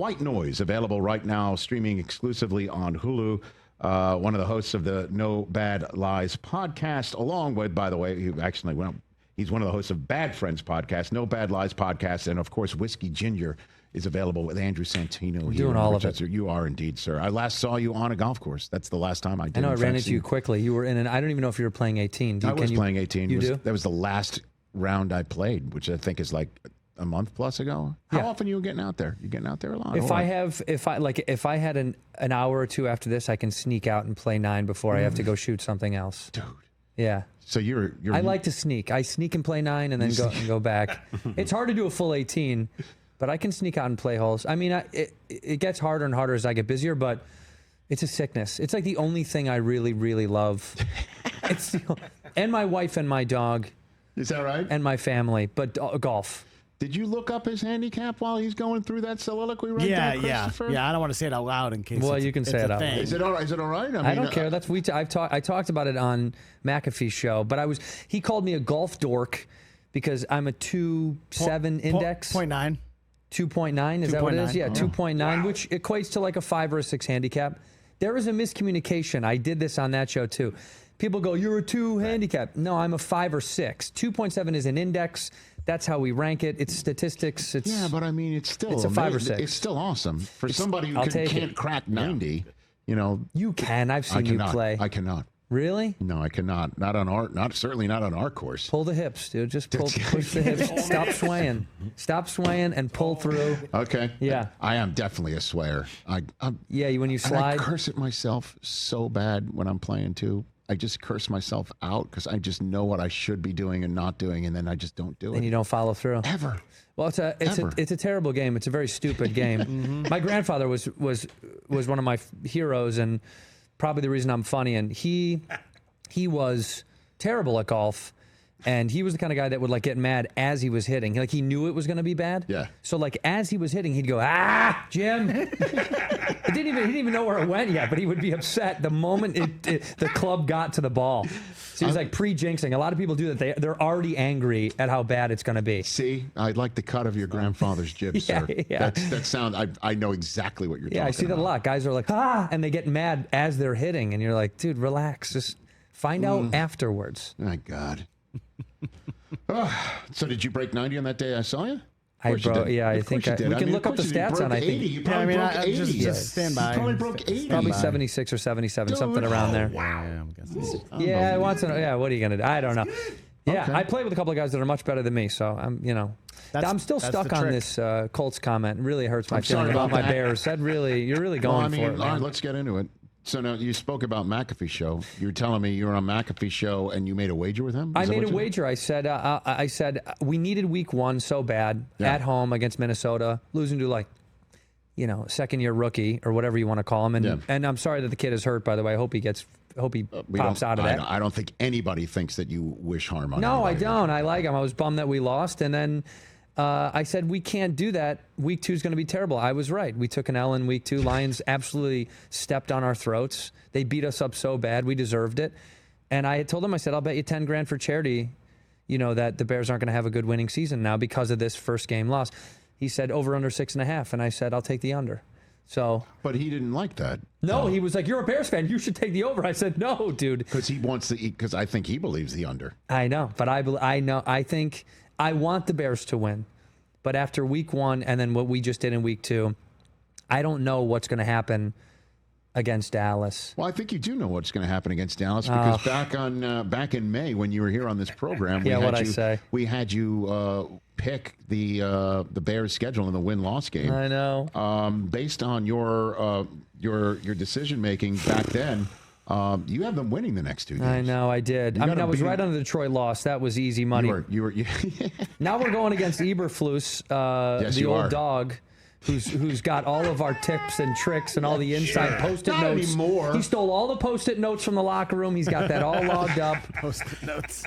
White Noise, available right now, streaming exclusively on Hulu. One of the hosts of the No Bad Lies podcast, along with, by the way, he's one of the hosts of Bad Friends podcast, No Bad Lies podcast, and of course, Whiskey Ginger is available with Andrew Santino. We're doing all of it. You are indeed, sir. I last saw you on a golf course. That's the last time I did. I know, I ran into you quickly. You were in I don't even know if you were playing 18. I was playing 18. You do? That was the last round I played, which I think is like a month plus ago. How often are you getting out there? You getting out there a lot? If I had an hour or two after this, I can sneak out and play 9 before I have to go shoot something else. Dude. Yeah. So you're I like to sneak. I sneak and play 9 and then go back. It's hard to do a full 18, but I can sneak out and play holes. I mean, it gets harder and harder as I get busier, but it's a sickness. It's like the only thing I really, really love. And my wife and my dog. Is that right? And my family, but golf. Did you look up his handicap while he's going through that soliloquy right there, Christopher? Yeah. I don't want to say it out loud in case. Well, you can say it out loud. Is it all right? I don't care. I talked about it on McAfee's show, but he called me a golf dork because I'm a 2.7 index. 0.9. 2.9, is that what it is? Yeah, 2.9, wow. Which equates to like a 5 or a 6 handicap. There is a miscommunication. I did this on that show too. People go, you're a 2 handicap. No, I'm a 5 or 6. 2.7 is an index. That's how we rank it. It's statistics. Yeah, but I mean, it's a 5 or 6. It's still awesome for somebody who can't crack 90. You know, you can. I've seen you play. I cannot. Really? No, I cannot. Certainly not on our course. Pull the hips, dude. Just push the hips. Stop swaying. Stop swaying and pull through. Okay. Yeah. I am definitely a swayer. When you slide. I curse at myself so bad when I'm playing too. I just curse myself out because I just know what I should be doing and not doing, and then I just don't do it. And you don't follow through. Ever. Well, it's a terrible game. It's a very stupid game. My grandfather was one of my heroes and probably the reason I'm funny. And he was terrible at golf. And he was the kind of guy that would like get mad as he was hitting. Like he knew it was going to be bad. Yeah. So like as he was hitting, he'd go, Jim. He didn't even know where it went yet, but he would be upset the moment the club got to the ball. So he's like pre-jinxing. A lot of people do that. They're already angry at how bad it's going to be. See, I like the cut of your grandfather's jib, sir. Yeah. That sound. I know exactly what you're talking about. Yeah, I see that a lot. Guys are like, and they get mad as they're hitting, and you're like, dude, relax. Just find out afterwards. My God. So did you break 90 on that day I saw you? I think we can look up the stats on. I think. You probably broke 80. Just stand by. You probably broke 80. Probably 76 or 77, something around there. Wow. I'm guessing. Yeah, once in what are you gonna do? I don't know. Yeah, Okay. I play with a couple of guys that are much better than me, so I'm still stuck on this Colts comment. It really hurts my feeling about my Bears. You're really going for it. All right, let's get into it. So now you spoke about McAfee show. You were telling me you were on McAfee show and you made a wager with him? I made a wager. I said we needed week 1 so bad at home against Minnesota, losing to second-year rookie or whatever you want to call him. And I'm sorry that the kid is hurt, by the way. I hope he pops out of that. I don't think anybody thinks that you wish harm on him. No, I don't. I like him. I was bummed that we lost. And then I said, we can't do that. Week 2 is going to be terrible. I was right. We took an L in week 2. Lions absolutely stepped on our throats. They beat us up so bad. We deserved it. And I had told him, I said, I'll bet you 10 grand for charity, that the Bears aren't going to have a good winning season now because of this first game loss. He said over under 6.5. And I said, I'll take the under. So, but he didn't like that. No, he was like, "You're a Bears fan. You should take the over." I said, "No, dude." Because I think he believes the under. I know, but I think I want the Bears to win. But after week 1 and then what we just did in week 2, I don't know what's going to happen against Dallas. Well, I think you do know what's going to happen against Dallas because back in May when you were here on this program, we had you pick the Bears' schedule in the win-loss game. I know. Based on your decision making back then, you have them winning the next 2 games. I know, I did. I was right on the Detroit loss. That was easy money. You were. Now we're going against Eberflus, the old dog. Who's got all of our tips and tricks and all the inside Post-it Not notes. Anymore. He stole all the Post-it notes from the locker room. He's got that all logged up. Post-it notes.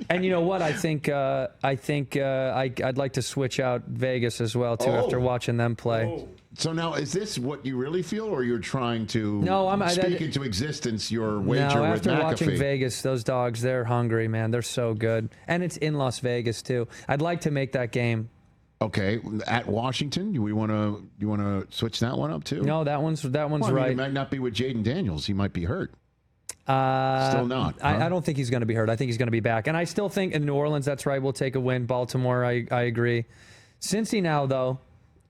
And you know what? I think I'd like to switch out Vegas as well too after watching them play. So now, is this what you really feel, or you're trying to speak into existence your wager with after McAfee? Watching Vegas, those dogs, they're hungry, man. They're so good. And it's in Las Vegas, too. I'd like to make that game Okay, at Washington, you want to switch that one up too? No, that one's Well, right. He might not be with Jaden Daniels. He might be hurt. Still not. Huh? I don't think he's going to be hurt. I think he's going to be back. And I still think in New Orleans, that's right. We'll take a win. Baltimore, I agree. Cincy now, though.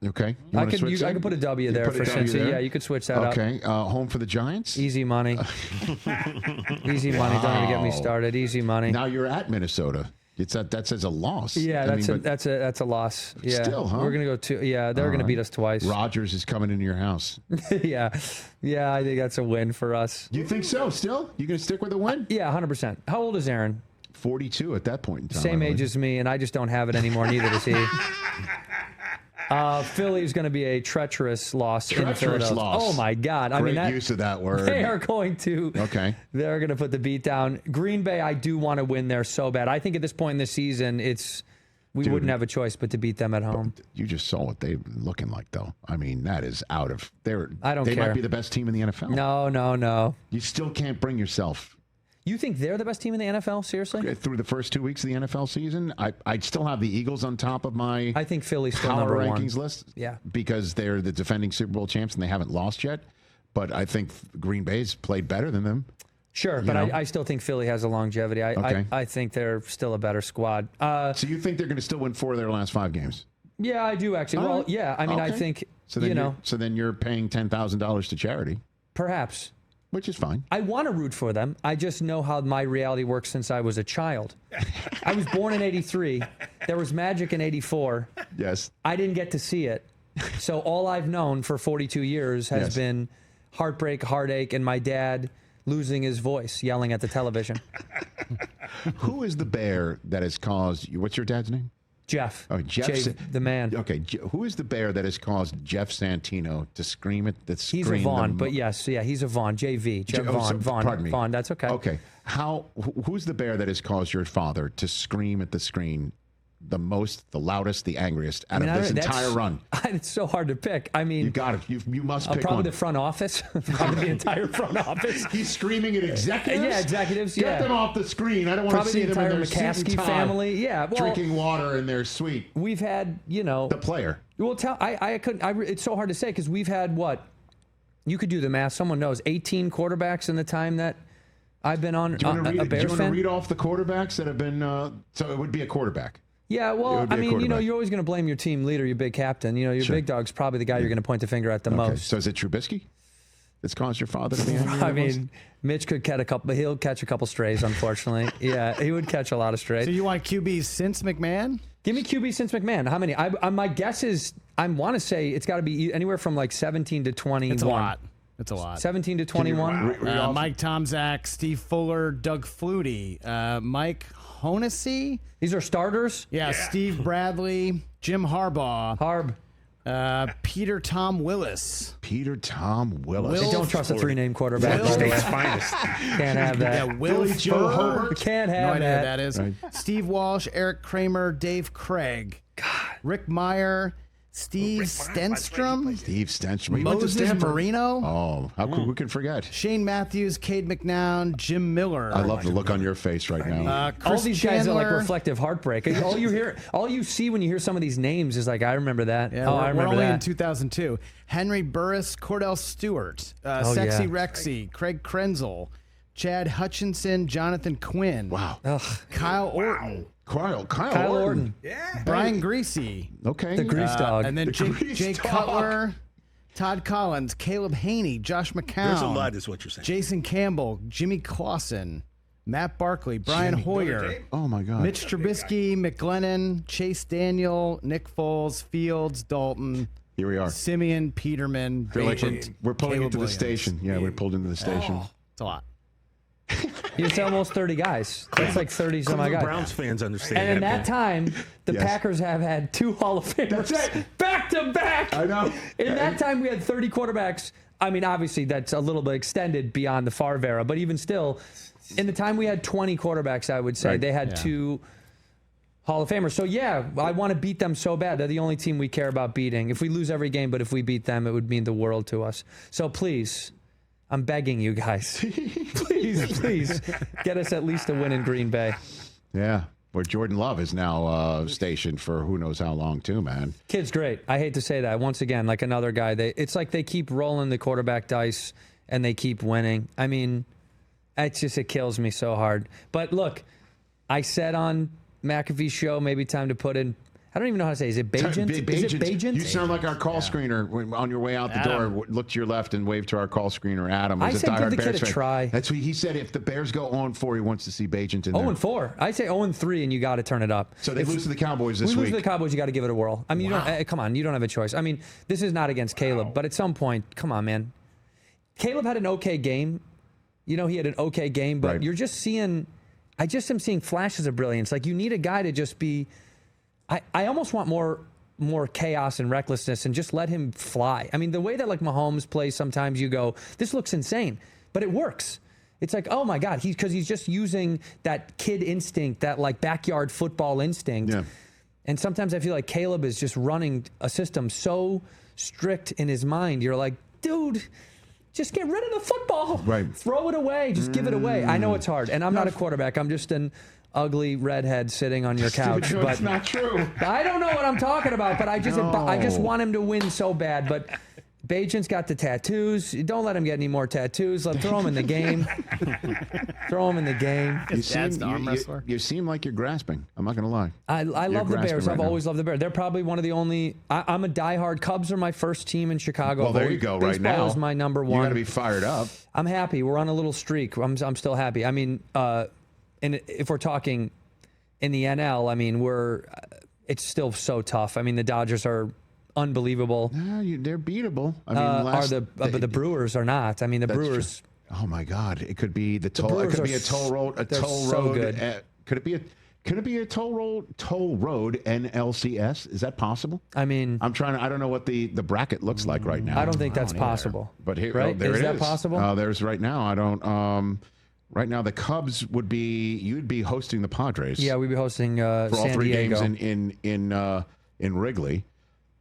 Okay. I could put a W there for Cincy. There? Yeah, you could switch that up. Okay. Home for the Giants? Easy money. Easy money. Don't even get me started. Easy money. Now you're at Minnesota. That says a loss. Yeah, that's a loss. Yeah, still, huh? We're gonna go to. Yeah, they're gonna beat us twice. Rodgers is coming into your house. yeah. I think that's a win for us. You think so? Still, you gonna stick with a win? Yeah, 100%. How old is Aaron? 42 at that point in time. Same age as me, and I just don't have it anymore. Neither does he. Philly is going to be a treacherous loss in Philadelphia. Loss. Oh my God! Great use of that word. They are going to. Okay. They're going to put the beat down. Green Bay, I do want to win there so bad. I think at this point in the season, we wouldn't have a choice but to beat them at home. You just saw what they're looking like, though. I mean, that is out of. I don't care. They might be the best team in the NFL. No. You still can't bring yourself. You think they're the best team in the NFL? Seriously? Through the first 2 weeks of the NFL season, I'd still have the Eagles on top of my I think Philly's still power number rankings one. list. Yeah. Because they're the defending Super Bowl champs and they haven't lost yet. But I think Green Bay's played better than them. Sure, but I still think Philly has a longevity. I think they're still a better squad. So you think they're going to still win 4 of their last 5 games? Yeah, I do actually. Well, yeah. I mean, I think, so then you're paying $10,000 to charity. Perhaps. Which is fine. I want to root for them. I just know how my reality works since I was a child. I was born in 83. There was magic in 84. Yes. I didn't get to see it. So all I've known for 42 years has been heartbreak, heartache, and my dad losing his voice, yelling at the television. Who is the bear that has caused you? What's your dad's name? Jeff. Oh, Jeff. The man. Okay. Who is the bear that has caused Jeff Santino to scream at the screen? He's a Vaughn, but yes, he's a Vaughn. JV. Jeff Vaughn. Pardon me. Vaughn, that's okay. Okay. Who's the bear that has caused your father to scream at the screen the most, the loudest, the angriest out of this entire run? It's so hard to pick. I mean, you got it. You must pick probably one. the front office. Probably the entire front office. He's screaming at executives. Yeah, executients. Get them off the screen. I don't want to see them in their suit and tie, family. Yeah, well, drinking water in their suite. We've had, the player. Well, I couldn't. It's so hard to say because we've had what? You could do the math. Someone knows 18 quarterbacks in the time that I've been on a Bears fan. Do you want to read off the quarterbacks that have been? So it would be a quarterback. Yeah, well, I mean, you're always going to blame your team leader, your big captain. Your big dog's probably the guy you're going to point the finger at the most. So is it Trubisky that's caused your father to be angry? I mean, Mitch could catch a couple, but he'll catch a couple strays, unfortunately. Yeah, he would catch a lot of strays. So you want QBs since McMahon? Give me QB since McMahon. How many? My guess is, I want to say it's got to be anywhere from like 17 to 21. It's a lot. It's a lot. 17 to 21. Mike Tomczak, Steve Fuller, Doug Flutie, Mike Honesy. These are starters? Yeah, Steve Bradley, Jim Harbaugh. Peter Tom Willis. Peter Tom Willis. They don't trust a 3-name quarterback. State's finest. Can't have that. Yeah, Will Joe Hobart. Can't have no idea that. who that is. Right. Steve Walsh, Eric Kramer, Dave Craig. God. Rick Meyer, Steve Stenstrom. Steve Stenstrom. He went to Moses Stanford. Marino. Oh, who can forget? Shane Matthews, Cade McNown, Jim Miller. I love the look on your face right now. Chris All these guys are like Chandler. reflective heartbreak. All you see when you hear some of these names is like, I remember that. Yeah, I we're remember only in that. 2002. Henry Burris, Cordell Stewart, Sexy yeah. Rexy, Craig Krenzel, Chad Hutchinson, Jonathan Quinn. Wow. Kyle Orton. Kyle Orton. Yeah. Brian Greasy. Okay. The Grease dog. And then Grease Jake dog. Cutler, Todd Collins, Caleb Haney, Josh McCown. There's a lot, is what you're saying. Jason Campbell, Jimmy Clausen, Matt Barkley, Brian Hoyer, Oh, my God. Mitch Trubisky, McGlennon, Chase Daniel, Nick Foles, Fields, Dalton, Here we are. Simeon, Peterman, Feel like Bagent, we're pulling Caleb into the Williams. station. Yeah, we're pulled into the station. It's a lot. It's almost 30 guys. That's like 30 some odd Cleveland guys. Browns fans understand And in that. that time, the Yes. Packers have had 2 Hall of Famers. That's it. Back to back. I know. In that time, we had 30 quarterbacks. I mean, obviously, that's a little bit extended beyond the Favre era, but even still, in the time we had 20 quarterbacks, I would say, Right. they had 2 Hall of Famers. So, yeah, I want to beat them so bad. They're the only team we care about beating. If we lose every game, but if we beat them, it would mean the world to us. So, please, I'm begging you guys, please get us at least a win in Green Bay. Yeah. where Jordan Love is now stationed for who knows how long too, man. Kid's great. I hate to say that. Once again, like another guy, it's like they keep rolling the quarterback dice and they keep winning. I mean, it kills me so hard. But look, I said on McAfee's show, maybe time to put in, I don't even know how to say, is it Bajent? Is it Bajent? You sound like our call screener on your way out the door. Look to your left and wave to our call screener, Adam. I said give the kid a try. That's what he said. If the Bears go 0-4, he wants to see Bajent in there. 0-4. I say 0-3, and you got to turn it up. So they lose to the Cowboys this week. We lose to the Cowboys, you got to give it a whirl. I mean, come on, you don't have a choice. I mean, this is not against Caleb, but at some point, come on, man. Caleb had an okay game. You know, he had an okay game, but you're just seeing, I just am seeing flashes of brilliance. Like, you need a guy to just be, I almost want more chaos and recklessness and just let him fly. I mean, the way that like Mahomes plays, sometimes you go, this looks insane, but it works. It's like, oh my God, because he's just using that kid instinct, that like backyard football instinct. Yeah. And sometimes I feel like Caleb is just running a system so strict in his mind. You're like, dude, just get rid of the football. Right. Throw it away. Just give it away. I know it's hard. And I'm not a quarterback. I'm just an ugly redhead sitting on your couch. But it's not true. I don't know what I'm talking about, but I just want him to win so bad. But Bajent's got the tattoos. Don't let him get any more tattoos. Throw him in the game. Throw him in the game. His dad's the arm wrestler. You seem like you're grasping. I'm not going to lie. I love the Bears. I've always loved the Bears. They're probably one of the only. I'm a diehard. Cubs are my first team in Chicago. Well, there you go. Right now, baseball is my number one. You got to be fired up. I'm happy. We're on a little streak. I'm still happy. I mean, and if we're talking in the NL, I mean, it's still so tough. I mean, the Dodgers are unbelievable. Yeah, they're beatable. I mean, but the Brewers are not. I mean, the Brewers. True. Oh my God! It could be the toll. It could be a toll road. Good. Could it be a toll road NLCS? Is that possible? I mean, I don't know what the bracket looks like right now. I don't think that's possible. But here, right? There is it that is. Possible? There's right now. I don't. Right now, the Cubs you'd be hosting the Padres. Yeah, we'd be hosting for all San three Diego. games in Wrigley,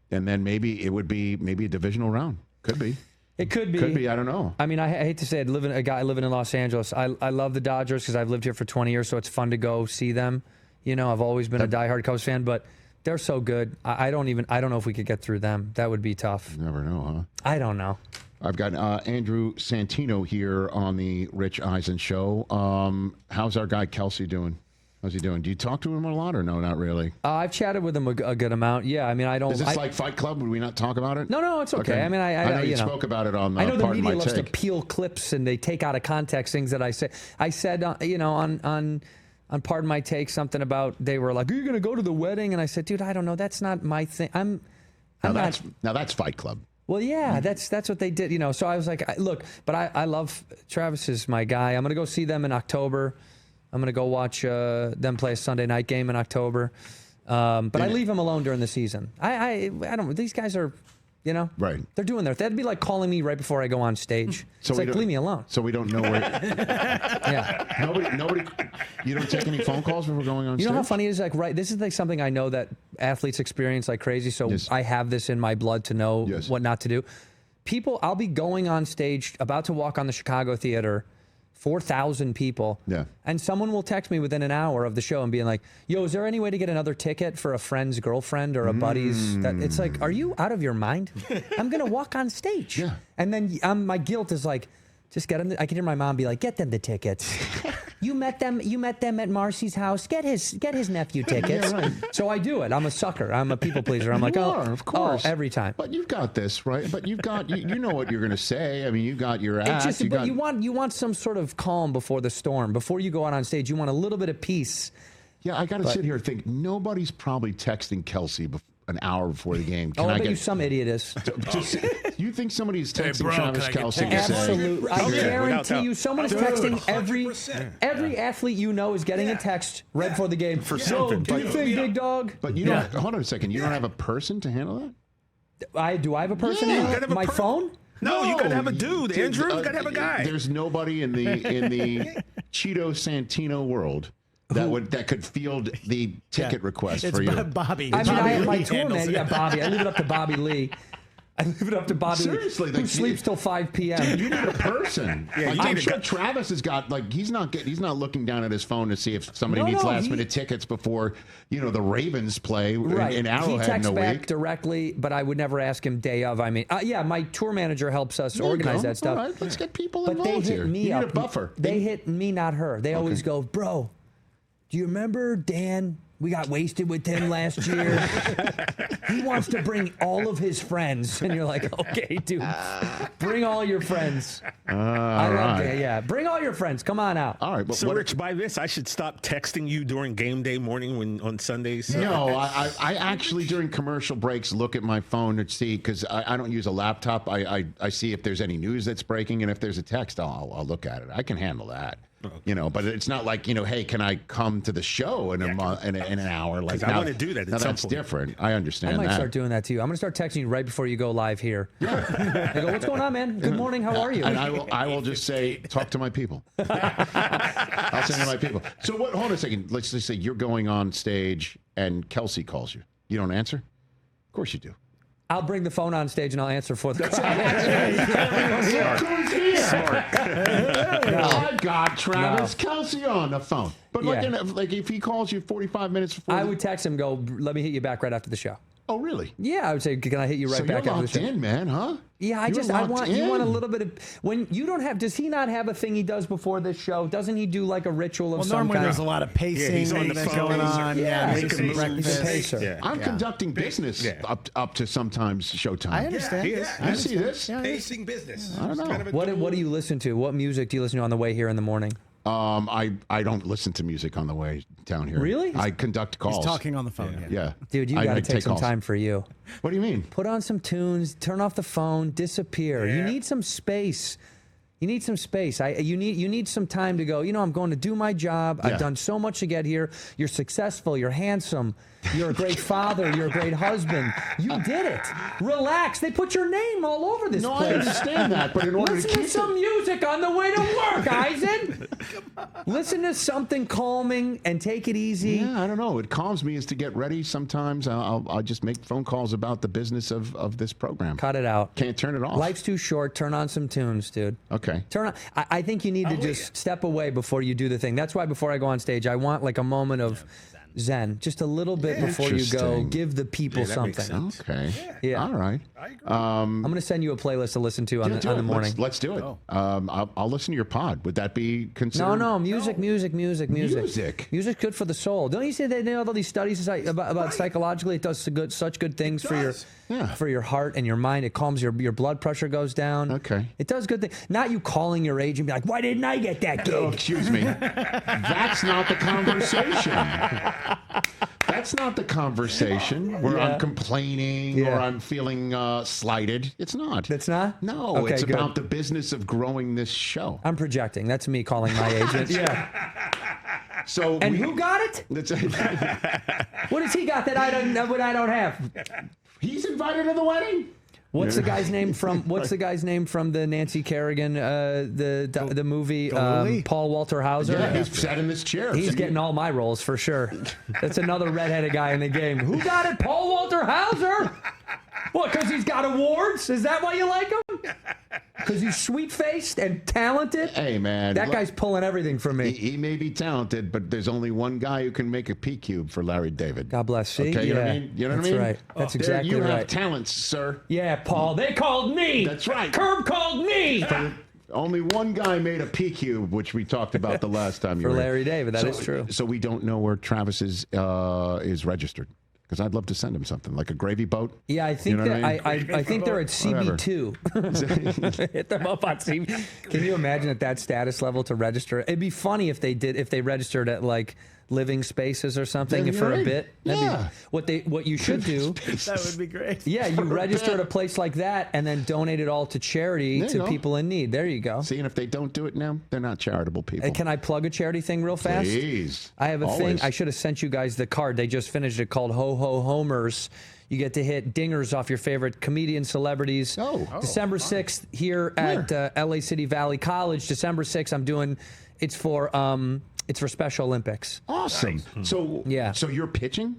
and then maybe it would be a divisional round. Could be. It could be. Could be. I don't know. I mean, I hate to say it. A guy living in Los Angeles, I love the Dodgers because I've lived here for 20 years, so it's fun to go see them. You know, I've always been a diehard Cubs fan, but they're so good. I don't know if we could get through them. That would be tough. You never know, huh? I don't know. I've got Andrew Santino here on the Rich Eisen Show. How's our guy Kelce doing? How's he doing? Do you talk to him a lot or no, not really? I've chatted with him a good amount. Yeah, I mean, I don't. Is this like Fight Club? Would we not talk about it? No, it's okay. I mean, I know you spoke about it on I know the Pardon media My loves Take. to peel clips and they take out of context things that I say. I said, on Pardon My Take something about they were like, "Are you going to go to the wedding?" And I said, "Dude, I don't know. That's not my thing. Now that's Fight Club." Well, yeah, that's what they did, So I was like, look, but I love Travis is my guy. I'm gonna go see them in October. I'm gonna go watch them play a Sunday night game in October. But I leave him alone during the season. I don't. These guys are, right. They're doing their. That'd be like calling me right before I go on stage. So it's like leave me alone. So we don't know where. Yeah. Nobody. You don't take any phone calls when we're going on stage? You know how funny it is? This is like something I know that athletes experience like crazy. So I have this in my blood to know what not to do. I'll be going on stage, about to walk on the Chicago Theater, 4,000 people. Yeah. And someone will text me within an hour of the show and being like, yo, is there any way to get another ticket for a friend's girlfriend or a buddy's? It's like, are you out of your mind? I'm going to walk on stage. Yeah. And then my guilt is like, just get them. I can hear my mom be like, "Get them the tickets. You met them at Marcy's house. Get his nephew tickets." Yeah, right. So I do it. I'm a sucker. I'm a people pleaser. I'm like, of course, every time. But you've got this, right? But you've got you know what you're going to say. I mean, you got your act. It's just, but you want some sort of calm before the storm. Before you go out on stage, you want a little bit of peace. Yeah, I got to sit here and think nobody's probably texting Kelce an hour before the game. I bet you some idiot is. You think somebody's texting Travis Kelce? Absolutely. I guarantee you someone is texting every athlete you know is getting a text right before the game. For something. Do you think, big dog? But you don't, hold on a second. You don't have a person to handle that? Do I have a person? Yeah. My phone? No, you gotta have a dude, Andrew. You gotta have a guy. There's nobody in the Cheeto Santino world that could field the ticket request for you. Bobby. I have my tour man. Yeah, Bobby. I leave it up to Bobby Lee. I leave it up to Bobby, Seriously, who sleeps till 5 p.m. Dude, you need a person. Yeah, like, you I'm need a sure guy. Travis has got he's not looking down at his phone to see if somebody needs last minute tickets before the Ravens play in Arrowhead He texts in a back week. directly, but I would never ask him day of. I mean, yeah, my tour manager helps us There you organize go. that stuff. All right, let's get people But they involved hit here. me You up. need a buffer. They hit me, not her. They always go, bro, do you remember Dan? We got wasted with him last year. He wants to bring all of his friends. And you're like, okay, dude, bring all your friends. I love it. Yeah, bring all your friends. Come on out. All right. But So, Rich, by this, I should stop texting you during game day morning on Sundays? No, I actually during commercial breaks look at my phone to see, because I don't use a laptop. I see if there's any news that's breaking, and if there's a text, I'll look at it. I can handle that. But it's not like, hey, can I come to the show in in an hour? Like, I want to do that at Now some that's point. different. I understand I might that. start doing that to you. I'm going to start texting you right before you go live here. I go, what's going on, man? Good morning. How are you? And I will just say, talk to my people. I'll send you my people. So hold on a second. Let's just say you're going on stage and Kelce calls you. You don't answer? Of course you do. I'll bring the phone on stage and I'll answer for the crowd. I got Travis Kelce on the phone. But like if he calls you 45 minutes before, I would text him, go, let me hit you back right after the show. Oh, really? Yeah, I would say, can I hit you right So back you're after the locked show? in, man, huh? Yeah, You're I locked want you want a in. little bit of when you don't have. Does he not have a thing he does before this show? Doesn't he do like a ritual of some Normally kind? there's a lot of pacing he's on the that's phone. going on. Yeah, making he's a breakfast. pacer. Yeah. I'm conducting business up to sometimes showtime. I understand. he is. You see this? Yeah, Pacing business. I don't know. What do you listen to? What music do you listen to on the way here in the morning? I don't listen to music on the way down here. Really? I conduct calls. He's talking on the phone. Yeah. Dude, you I got to take some calls. time for you. What do you mean? Put on some tunes, turn off the phone, disappear. You need some space. You need some space. You need some time to go, I'm going to do my job. Yeah. I've done so much to get here. You're successful. You're handsome. You're a great father. You're a great husband. You did it. Relax. They put your name all over this No, I place. understand that, but in order Listen to to keep some music on the way to work, Eisen. Listen to something calming and take it easy. Yeah, I don't know. It calms me is to get ready. Sometimes I'll just make phone calls about the business of this program. Cut it out. Can't turn it off. Life's too short. Turn on some tunes, dude. Okay. Turn on. I think you need to just step away before you do the thing. That's why before I go on stage, I want like a moment of zen, just a little bit before you go. Interesting. Give the people that makes something. sense. Okay. Yeah. All right. I agree. I'm going to send you a playlist to listen to on Yeah, do the it. morning. Let's do it. I'll listen to your pod. Would that be considered? No, music. Music? Music's good for the soul. Don't you say they know all these studies about psychologically? It does such good things for your heart and your mind. It calms your blood pressure goes down. Okay. It does good things. Not you calling your agent and be like, why didn't I get that gig? Oh, excuse me. That's not the conversation. That's not the conversation where I'm complaining or I'm feeling slighted. It's not. It's not? No, Okay, it's good. about the business of growing this show. I'm projecting. That's me calling my agent. Yeah. So And who got it? That's What has he got that I don't have? He's invited to the wedding. What's the guy's name from? What's the guy's name from the Nancy Kerrigan the movie? Paul Walter Hauser. Yeah, he's sat in this chair. He's getting all my roles for sure. That's another redheaded guy in the game. Who got it? Paul Walter Hauser. What? Because he's got awards? Is that why you like him? Because he's sweet-faced and talented? Hey, man. That guy's pulling everything from me. He may be talented, but there's only one guy who can make a P cube for Larry David. God bless. See? Okay, you know yeah. what I mean? You know That's what I mean? right. That's There, exactly you have right. talents, sir. Yeah, Paul. They called me. That's right. Curb called me. Only one guy made a P cube, which we talked about the last time you For were here. Larry David, that is true. So we don't know where Travis is registered. Because I'd love to send him something, like a gravy boat. Yeah, I think You know what that I mean? I think they're at CB2. Hit them up on CB. Can you imagine at that status level to register? It'd be funny if they registered at like Living Spaces or something That'd be for a right. bit. Yeah. What you should do. That would be great. Yeah, you register at a place like that and then donate it all to charity There you to go. people in need. There you go. See, and if they don't do it now, they're not charitable people. Can I plug a charity thing real fast? Please. I have a Always. thing. I should have sent you guys the card. They just finished it called Ho Ho Homers. You get to hit dingers off your favorite comedian celebrities. December 6th here at LA City Valley College. December 6th, I'm doing. It's for Special Olympics. Awesome. So Yeah. So you're pitching?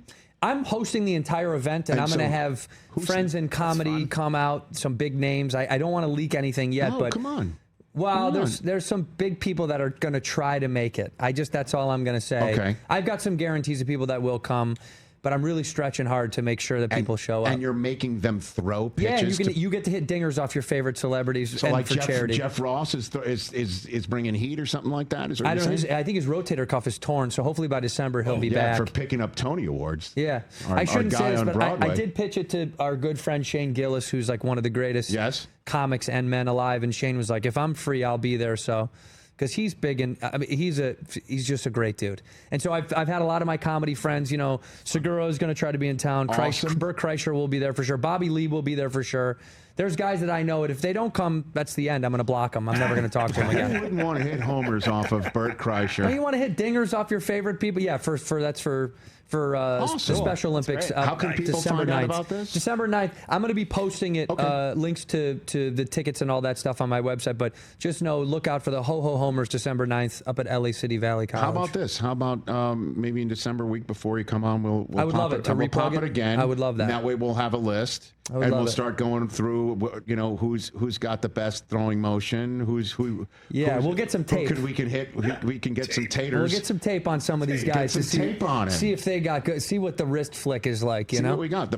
I'm hosting the entire event, and I'm going to have friends in comedy come out, some big names. I don't want to leak anything yet, No, but come on. Well, there's some big people that are going to try to make it. That's all I'm going to say. Okay. I've got some guarantees of people that will come, but I'm really stretching hard to make sure that people show up. And you're making them throw pitches. Yeah, you get to hit dingers off your favorite celebrities So and like for charity. Jeff Ross is bringing heat or something like that? Is what I you're don't know. saying? I think his rotator cuff is torn, so hopefully by December he'll be back. For picking up Tony Awards. Yeah. Our I shouldn't guy say this, on but Broadway. I did pitch it to our good friend Shane Gillis, who's like one of the greatest comics and men alive. And Shane was like, if I'm free, I'll be there. So, because he's big and I mean, he's just a great dude. And so I've had a lot of my comedy friends, you know, Segura is going to try to be in town. Awesome. Burt Kreischer will be there for sure. Bobby Lee will be there for sure. There's guys that I know, and if they don't come, that's the end. I'm going to block them. I'm never going to talk to them Who again. wouldn't want to hit homers off of Burt Kreischer? Don't you want to hit dingers off your favorite people? Yeah, for the Special Olympics. How can people December find 9th. out about this? December 9th. I'm going to be posting it, Okay. links to the tickets and all that stuff on my website. But just know, look out for the Ho Ho Homers December 9th up at LA City Valley College. How about this? How about maybe in December, week before you come on, we'll I would pop love it to we'll pop replug it it. again. I would love that. And that way we'll have a list. I would And love we'll it. start going through, you know, who's got the best throwing motion, Yeah, we'll get some tape. We can get some taters. We'll get some tape on some of these guys some to see, tape on it. see if they got good. See what the wrist flick is like. You See know what we got.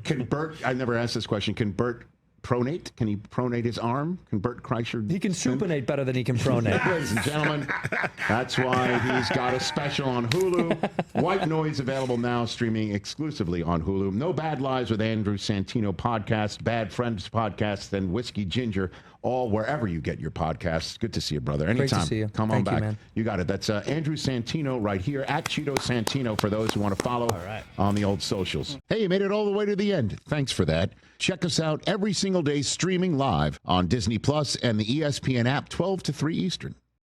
Can Bert? I never asked this question. Can Bert pronate? Can he pronate his arm? Can Bert Kreischer? He can supinate better than he can pronate. Ladies and gentlemen, that's why he's got a special on Hulu. White Noise available now, streaming exclusively on Hulu. No Bad Lies with Andrew Santino podcast, Bad Friends podcast, and Whiskey Ginger, all wherever you get your podcasts. Good to see you, brother. Anytime. Great to see you. Come on Thank you, back. man. You got it. That's Andrew Santino right here at Cheeto Santino for those who want to follow on the old socials. Hey, you made it all the way to the end. Thanks for that. Check us out every single day streaming live on Disney Plus and the ESPN app 12 to 3 Eastern.